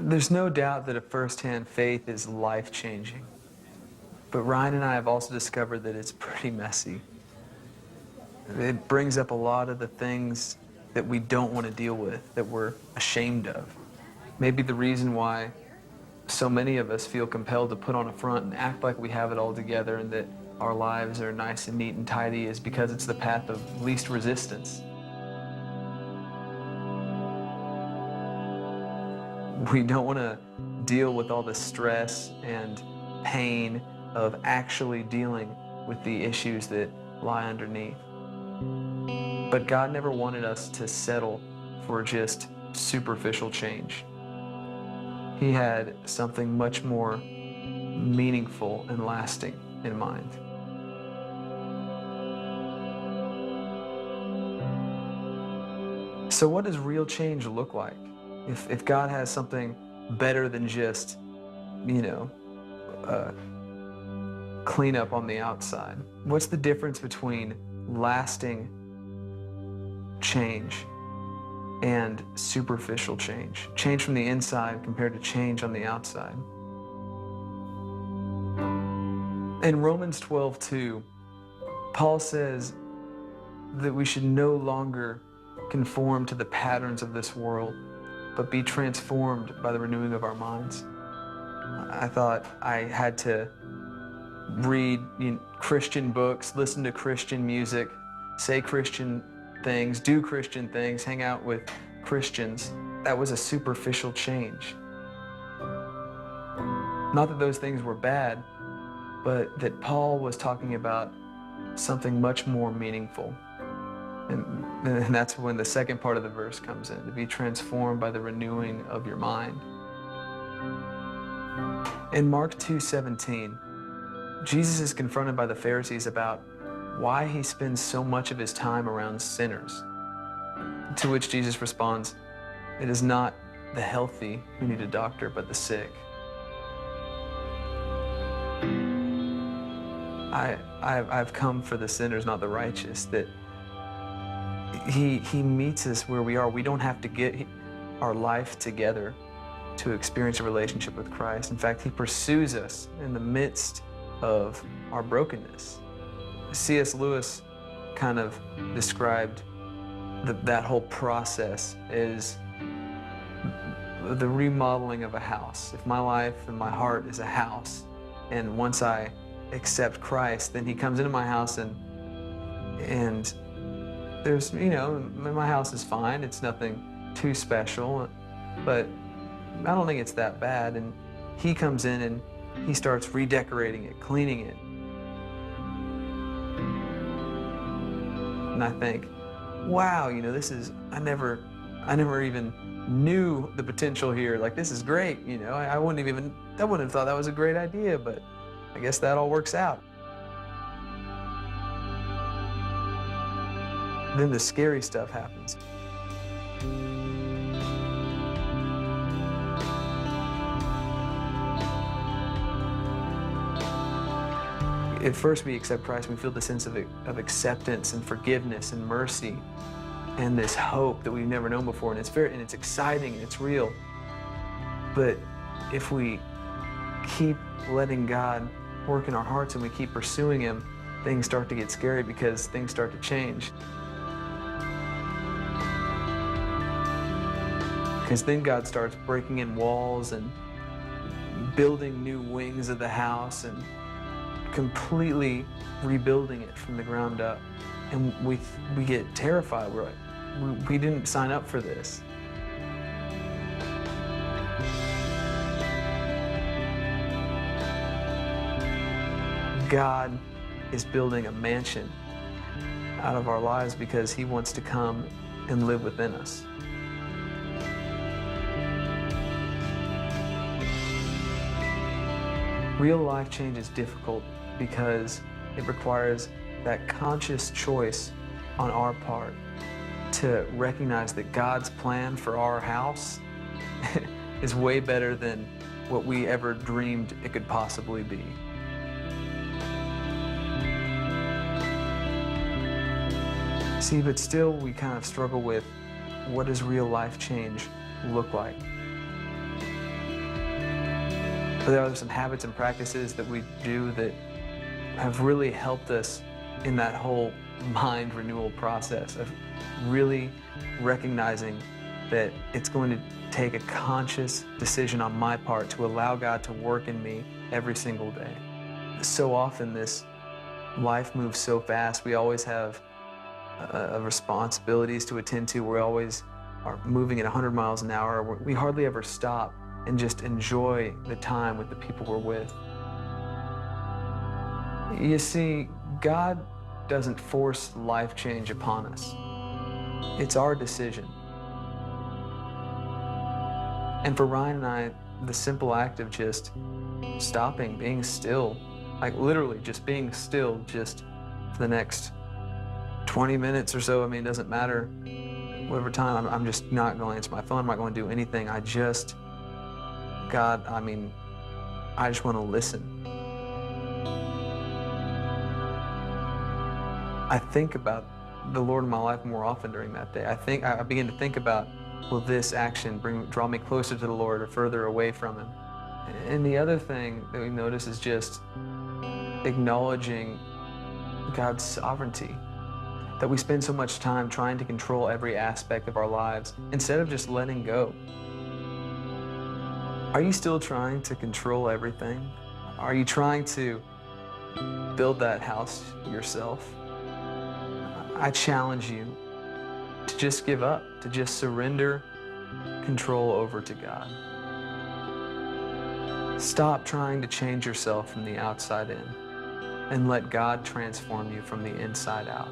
There's no doubt that a first-hand faith is life-changing. But Ryan and I have also discovered that it's pretty messy. It brings up a lot of the things that we don't want to deal with, that we're ashamed of. Maybe the reason why so many of us feel compelled to put on a front and act like we have it all together and that our lives are nice and neat and tidy is because it's the path of least resistance. We don't want to deal with all the stress and pain of actually dealing with the issues that lie underneath. But God never wanted us to settle for just superficial change. He had something much more meaningful and lasting in mind. So what does real change look like? If God has something better than just, clean up on the outside, what's the difference between lasting change and superficial change? Change from the inside compared to change on the outside. In Romans 12:2, Paul says that we should no longer conform to the patterns of this world, but be transformed by the renewing of our minds. I thought I had to read Christian books, listen to Christian music, say Christian things, do Christian things, hang out with Christians. That was a superficial change. Not that those things were bad, but that Paul was talking about something much more meaningful. And that's when the second part of the verse comes in, to be transformed by the renewing of your mind. In Mark 2:17, Jesus is confronted by the Pharisees about why he spends so much of his time around sinners. To which Jesus responds, "It is not the healthy who need a doctor, but the sick." I've come for the sinners, not the righteous, that He meets us where we are. We don't have to get our life together to experience a relationship with Christ. In fact, He pursues us in the midst of our brokenness. C.S. Lewis kind of described that whole process as the remodeling of a house. If my life and my heart is a house, and once I accept Christ, then He comes into my house and there's, my house is fine. It's nothing too special, but I don't think it's that bad. And He comes in and He starts redecorating it, cleaning it. And I think, wow, I never even knew the potential here. Like, this is great, I wouldn't have thought that was a great idea, but I guess that all works out. Then the scary stuff happens. At first we accept Christ, we feel the sense of acceptance and forgiveness and mercy and this hope that we've never known before, and it's exciting and it's real. But if we keep letting God work in our hearts and we keep pursuing Him, things start to get scary because things start to change. Because then God starts breaking in walls and building new wings of the house and completely rebuilding it from the ground up. And we get terrified. We're like, we didn't sign up for this. God is building a mansion out of our lives because He wants to come and live within us. Real life change is difficult because it requires that conscious choice on our part to recognize that God's plan for our house is way better than what we ever dreamed it could possibly be. See, but still we kind of struggle with, what does real life change look like? But there are some habits and practices that we do that have really helped us in that whole mind renewal process of really recognizing that it's going to take a conscious decision on my part to allow God to work in me every single day. So often this life moves so fast. We always have responsibilities to attend to. We always are moving at 100 miles an hour. We hardly ever stop and just enjoy the time with the people we're with. You see, God doesn't force life change upon us. It's our decision. And for Ryan and I, the simple act of just stopping, being still, like literally just being still just for the next 20 minutes or so, I mean, it doesn't matter. Whatever time, I'm just not going to answer my phone. I'm not going to do anything. God, I mean, I just want to listen. I think about the Lord in my life more often during that day. I begin to think about, will this action draw me closer to the Lord or further away from Him? And the other thing that we notice is just acknowledging God's sovereignty. That we spend so much time trying to control every aspect of our lives instead of just letting go. Are you still trying to control everything? Are you trying to build that house yourself? I challenge you to just give up, to just surrender control over to God. Stop trying to change yourself from the outside in and let God transform you from the inside out.